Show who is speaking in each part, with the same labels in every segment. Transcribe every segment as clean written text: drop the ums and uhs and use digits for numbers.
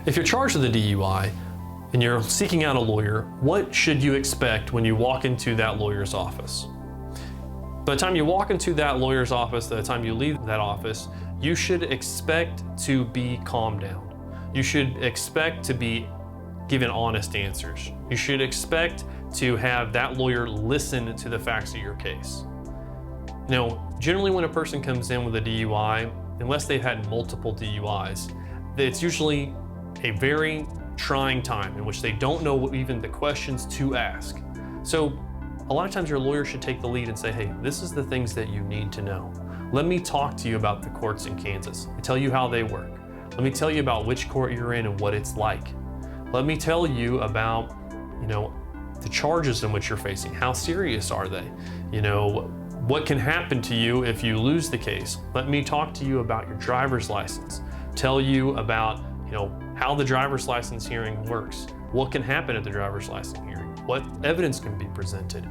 Speaker 1: If you're charged with a DUI and you're seeking out a lawyer, what should you expect when you walk into that lawyer's office? By the time you walk into that lawyer's office, by the time you leave that office, you should expect to be calmed down. You should expect to be given honest answers. You should expect to have that lawyer listen to the facts of your case. Now, generally when a person comes in with a DUI, unless they've had multiple DUIs, it's usually a very trying time in which they don't know even the questions to ask. So a lot of times your lawyer should take the lead and say, hey, this is the things that you need to know. Let me talk to you about the courts in Kansas. Let me tell you how they work. Let me tell you about which court you're in and what it's like. Let me tell you about, the charges in which you're facing. How serious are they? What can happen to you if you lose the case? Let me talk to you about your driver's license. Tell you about, how the driver's license hearing works. What can happen at the driver's license hearing? What evidence can be presented?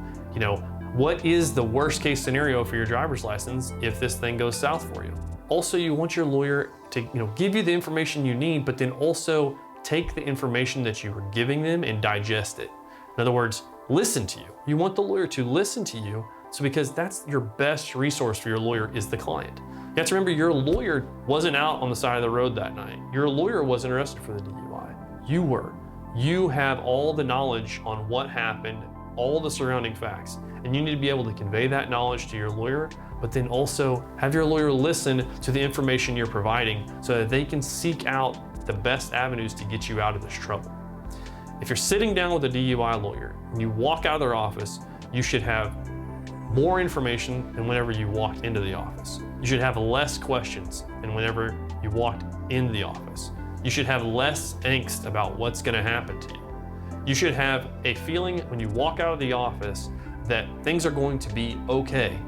Speaker 1: What is the worst case scenario for your driver's license if this thing goes south for you? Also, you want your lawyer to, give you the information you need, but then also take the information that you are giving them and digest it. In other words, listen to you. You want the lawyer to listen to you, because that's your best resource for your lawyer is the client. You have to remember your lawyer wasn't out on the side of the road that night. Your lawyer wasn't arrested for the DUI. You were. You have all the knowledge on what happened, all the surrounding facts, and you need to be able to convey that knowledge to your lawyer, but then also have your lawyer listen to the information you're providing so that they can seek out the best avenues to get you out of this trouble. If you're sitting down with a DUI lawyer and you walk out of their office, you should have more information than whenever you walked into the office. You should have less questions than whenever you walked in the office. You should have less angst about what's going to happen to you. You should have a feeling when you walk out of the office that things are going to be okay,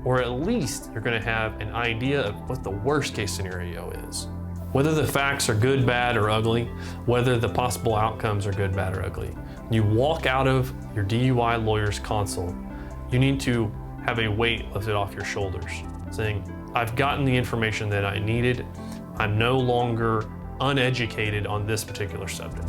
Speaker 1: or at least you're going to have an idea of what the worst case scenario is. Whether the facts are good, bad, or ugly, whether the possible outcomes are good, bad, or ugly, when you walk out of your DUI lawyer's console, you need to have a weight lifted off your shoulders, saying, I've gotten the information that I needed. I'm no longer uneducated on this particular subject.